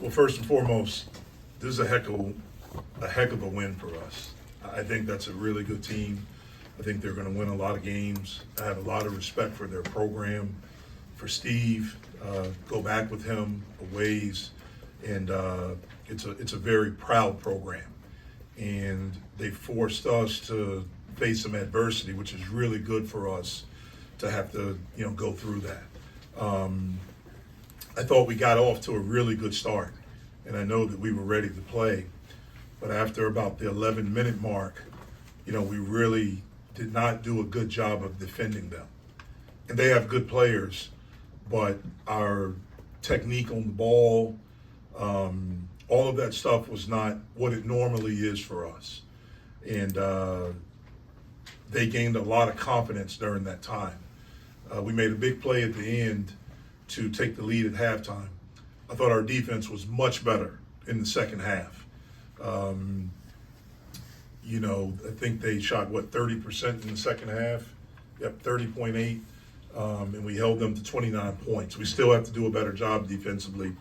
Well, first and foremost, this is a heck of a win for us. I think that's a really good team. I think they're going to win a lot of games. I have a lot of respect for their program, for Steve. Go back with him a ways, and it's a very proud program. And they forced us to face some adversity, which is really good for us to have to go through that. I thought we got off to a really good start, and I know that we were ready to play. But after about the 11-minute mark, we really did not do a good job of defending them. And they have good players, but our technique on the ball, all of that stuff was not what it normally is for us. And they gained a lot of confidence during that time. We made a big play at the end to take the lead at halftime. I thought our defense was much better in the second half. I think they shot, 30% in the second half? Yep, 30.8. And we held them to 29 points. We still have to do a better job defensively.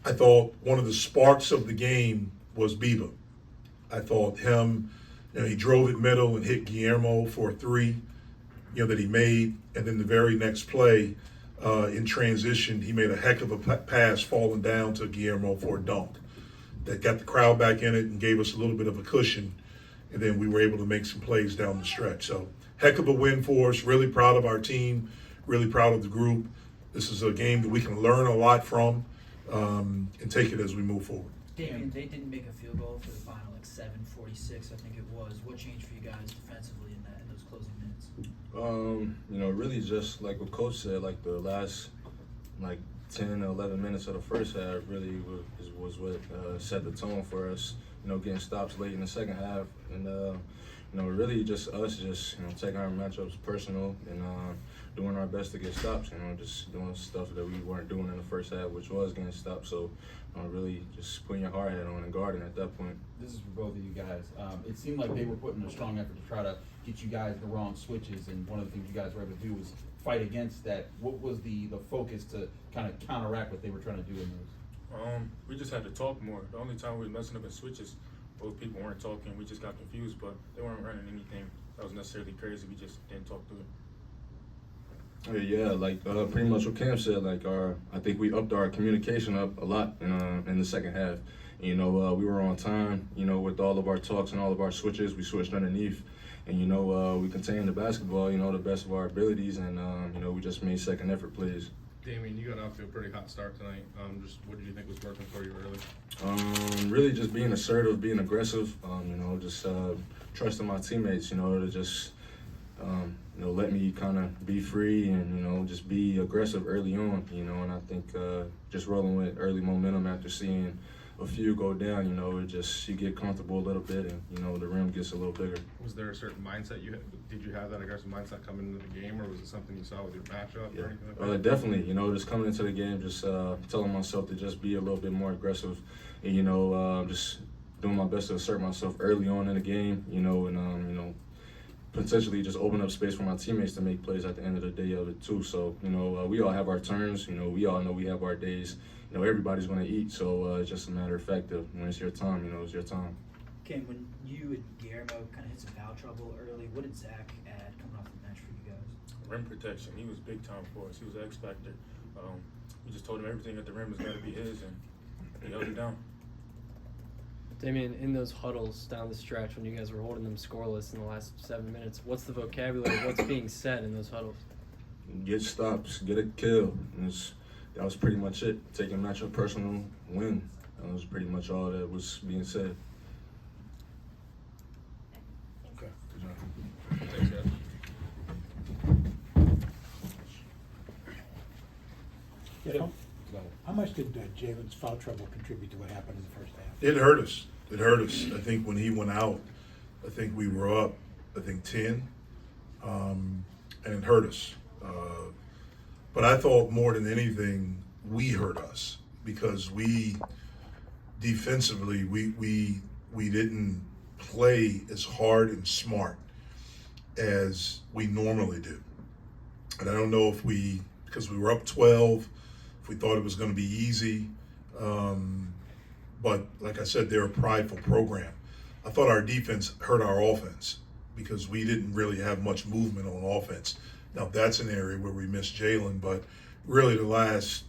I thought one of the sparks of the game was Biba. I thought him, he drove it middle and hit Guillermo for a three, that he made. And then the very next play, in transition, he made a heck of a pass falling down to Guillermo for a dunk that got the crowd back in it and gave us a little bit of a cushion. And then we were able to make some plays down the stretch. So heck of a win for us. Really proud of our team, really proud of the group. This is a game that we can learn a lot from and take it as we move forward. Damian, they didn't make a field goal for the final, 7:46, I think it was. What changed for you guys defensively in those closing minutes? Really just like what Coach said, like the last 10 or 11 minutes of the first half really was what set the tone for us, getting stops late in the second half. And, really just us taking our matchups personal and doing our best to get stops, just doing stuff that we weren't doing in the first half, which was getting stops. So really just putting your hard hat on and guarding at that point. This is for both of you guys. It seemed like they were putting a strong effort to try to get you guys the wrong switches, and one of the things you guys were able to do was fight against that. What was the focus to kind of counteract what they were trying to do in those? We just had to talk more. The only time we were messing up in switches, both people weren't talking. We just got confused, but they weren't running anything that was necessarily crazy. We just didn't talk through it. Yeah, pretty much what Cam said. I think we upped our communication up a lot in the second half. We were on time. With all of our talks and all of our switches, we switched underneath, and we contained the basketball. The best of our abilities, and we just made second effort plays. Damian, you got off to a pretty hot start tonight. Just what did you think was working for you early? Really just being assertive, being aggressive. Just trusting my teammates. To just let me kind of be free and just be aggressive early on. And I think just rolling with early momentum after seeing a few go down, you get comfortable a little bit, and the rim gets a little bigger. Was there a certain mindset did you have that aggressive mindset coming into the game, or was it something you saw with your matchup or anything like that? Definitely, just coming into the game, just telling myself to just be a little bit more aggressive, and just doing my best to assert myself early on in the game, and potentially just open up space for my teammates to make plays at the end of the day of it too. So we all have our turns, we all know we have our days. Everybody's going to eat, so it's just a matter of fact of when it's your time, it's your time. Ken, when you and Guillermo kind of hit some foul trouble early, what did Zach add coming off the bench for you guys? Rim protection. He was big time for us. He was an X factor. We just told him everything at the rim has got to be his, and he held it down. Damian, in those huddles down the stretch when you guys were holding them scoreless in the last 7 minutes, what's the vocabulary? What's being said in those huddles? Get stops, get a kill. That was pretty much it. Taking matchup personal, win. That was pretty much all that was being said. Okay. Thanks, guys. Yeah, how much did Jalen's foul trouble contribute to what happened in the first half? It hurt us. It hurt us. I think when he went out, I think we were up, 10, and it hurt us. But I thought more than anything, we hurt us because we defensively, we didn't play as hard and smart as we normally do. And I don't know if because we were up 12, if we thought it was going to be easy. But like I said, they're a prideful program. I thought our defense hurt our offense because we didn't really have much movement on offense. Now that's an area where we missed Jalen, but really the last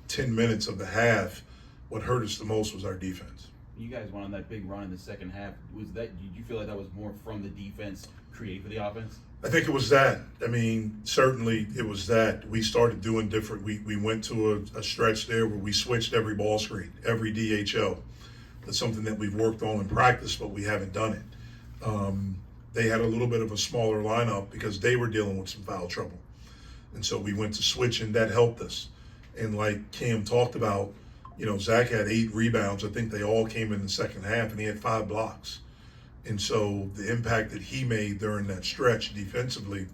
10 minutes of the half, what hurt us the most was our defense. You guys went on that big run in the second half. Did you feel like that was more from the defense creating for the offense? I think it was that. I mean, certainly it was that. We started doing different. We went to a stretch there where we switched every ball screen, every DHO. That's something that we've worked on in practice, but we haven't done it. They had a little bit of a smaller lineup because they were dealing with some foul trouble. And so we went to switch, and that helped us. And like Cam talked about, Zach had 8 rebounds. I think they all came in the second half, and he had 5 blocks. And so the impact that he made during that stretch defensively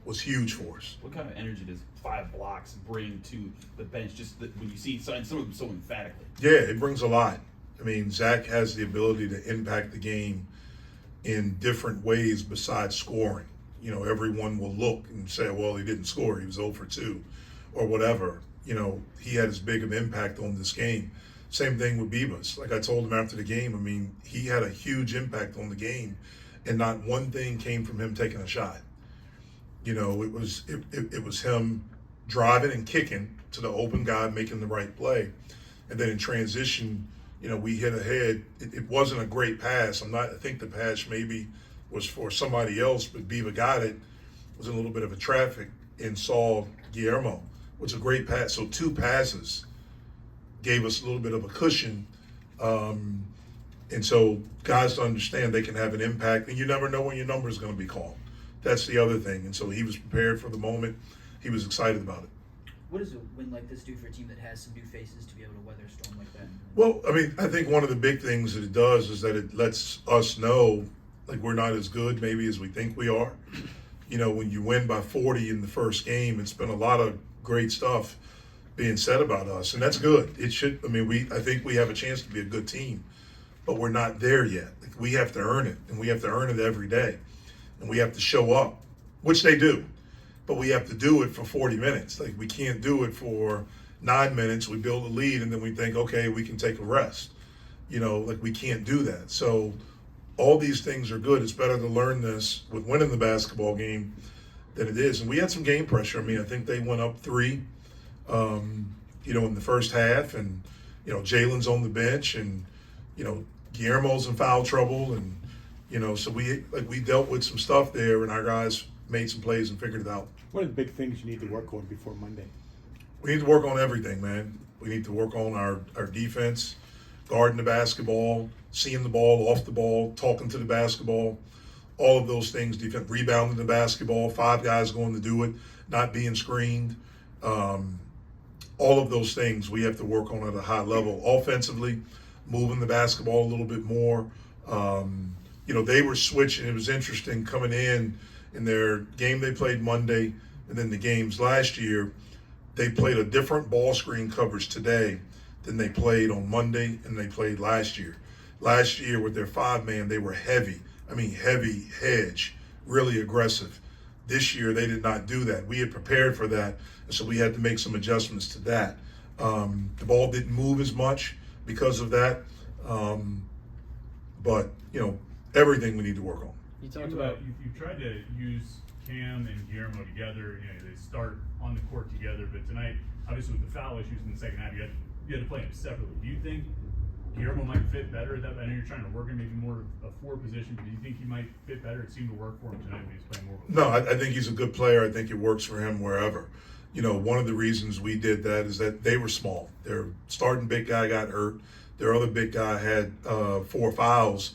was huge for us. What kind of energy does 5 blocks bring to the bench? When you see some of them so emphatically. Yeah, it brings a lot. I mean, Zach has the ability to impact the game in different ways besides scoring. Everyone will look and say, well, he didn't score. He was 0 for 2 or whatever. He had as big of impact on this game. Same thing with Bibas. Like I told him after the game, I mean, he had a huge impact on the game, and not one thing came from him taking a shot. It was him driving and kicking to the open guy, making the right play. And then in transition, we hit ahead. It wasn't a great pass. I think the pass maybe was for somebody else, but Biba got it. Was in a little bit of a traffic and saw Guillermo. Which was a great pass. So 2 passes gave us a little bit of a cushion. And so guys to understand they can have an impact, and you never know when your number is going to be called. That's the other thing. And so he was prepared for the moment. He was excited about it. What does a win like this do for a team that has some new faces to be able to weather a storm like that? Well, I mean, I think one of the big things that it does is that it lets us know, like, we're not as good maybe as we think we are. When you win by 40 in the first game, it's been a lot of great stuff being said about us, and that's good. It should. I mean, I think we have a chance to be a good team, but we're not there yet. Like, we have to earn it, and we have to earn it every day, and we have to show up, which they do, but we have to do it for 40 minutes. Like, we can't do it for 9 minutes. We build a lead, and then we think, okay, we can take a rest. Like, we can't do that. So all these things are good. It's better to learn this with winning the basketball game than it is. And we had some game pressure. I mean, I think they went up 3, in the first half, and, Jalen's on the bench, and, Guillermo's in foul trouble. And, so we dealt with some stuff there, and our guys made some plays and figured it out. What are the big things you need to work on before Monday? We need to work on everything, man. We need to work on our defense, guarding the basketball, seeing the ball, off the ball, talking to the basketball. All of those things, defense, rebounding the basketball, 5 guys going to do it, not being screened. All of those things we have to work on at a high level. Offensively, moving the basketball a little bit more. They were switching. It was interesting coming in their game they played Monday, and then the games last year, they played a different ball screen coverage today than they played on Monday and they played last year. Last year with their 5-man, they were heavy. I mean, heavy hedge, really aggressive. This year, they did not do that. We had prepared for that, and so we had to make some adjustments to that. The ball didn't move as much because of that, but, everything we need to work on. You talked about you tried to use Cam and Guillermo together. They start on the court together, but tonight, obviously with the foul issues in the second half, you had to play them separately. Do you think Guillermo might fit better at that? I know you're trying to work him maybe more a 4 position, but do you think he might fit better? It seemed to work for him tonight when he was playing more. No, I think he's a good player. I think it works for him wherever. One of the reasons we did that is that they were small. Their starting big guy got hurt. Their other big guy had 4 fouls,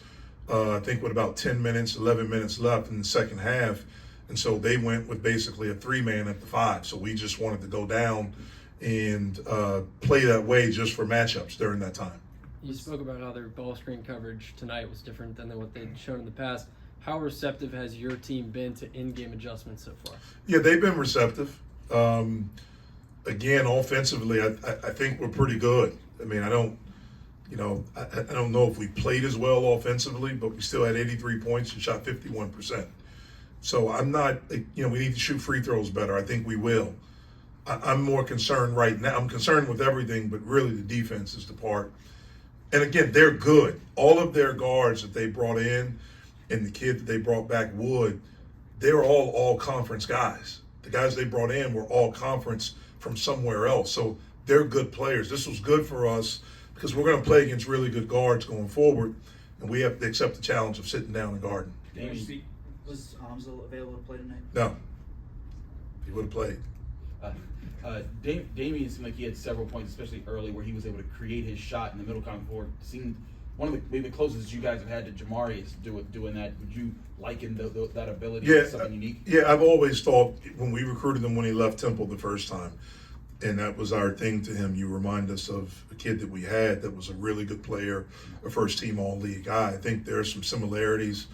I think with about 10 minutes, 11 minutes left in the second half. And so they went with basically a 3-man at the 5. So we just wanted to go down and play that way just for matchups during that time. You spoke about how their ball screen coverage tonight was different than what they'd shown in the past. How receptive has your team been to in-game adjustments so far? Yeah, they've been receptive. Again, offensively, I think we're pretty good. I mean, I don't know if we played as well offensively, but we still had 83 points and shot 51%. So I'm not, we need to shoot free throws better. I think we will. I'm more concerned right now. I'm concerned with everything, but really the defense is the part. And again, they're good. All of their guards that they brought in and the kid that they brought back, Wood, they're all conference guys. The guys they brought in were all conference from somewhere else. So they're good players. This was good for us because we're going to play against really good guards going forward, and we have to accept the challenge of sitting down and guarding. Was Amsel available to play tonight? No, he would have played. Damian seemed like he had several points, especially early, where he was able to create his shot in the middle coming forward. Seemed one of the maybe the closest you guys have had to Jamarius doing that. Would you liken that ability to something unique? Yeah, I've always thought when we recruited him when he left Temple the first time, and that was our thing to him. You remind us of a kid that we had that was a really good player, a first-team all-league guy. I think there are some similarities,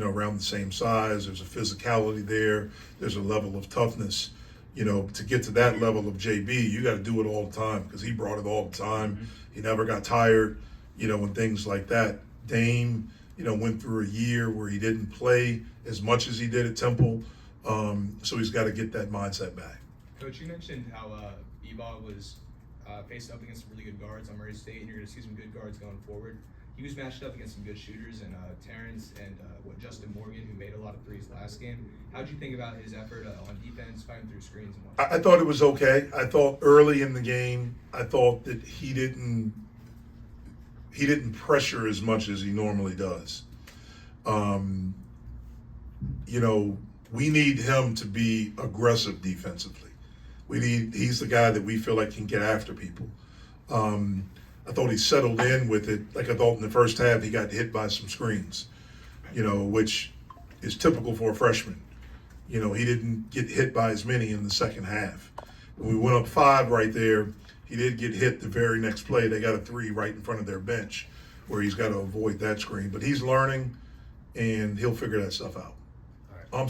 around the same size. There's a physicality there. There's a level of toughness. To get to that level of JB, you got to do it all the time because he brought it all the time. Mm-hmm. He never got tired, and things like that. Dame, went through a year where he didn't play as much as he did at Temple, so he's got to get that mindset back. Coach, you mentioned how Eba was facing up against some really good guards on Murray State, and you're going to see some good guards going forward. He was matched up against some good shooters, and Terrence and Justin Morgan, who made a lot of threes last game. How'd you think about his effort on defense, fighting through screens and whatnot? I thought it was okay. I thought early in the game, I thought that he didn't pressure as much as he normally does. We need him to be aggressive defensively. He's the guy that we feel like can get after people. I thought he settled in with it. Like I thought in the first half, he got hit by some screens, which is typical for a freshman. He didn't get hit by as many in the second half. When we went up 5 right there, he did get hit the very next play. They got a 3 right in front of their bench where he's got to avoid that screen. But he's learning, and he'll figure that stuff out.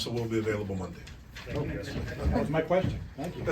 So we'll be available Monday. That was my question. Thank you.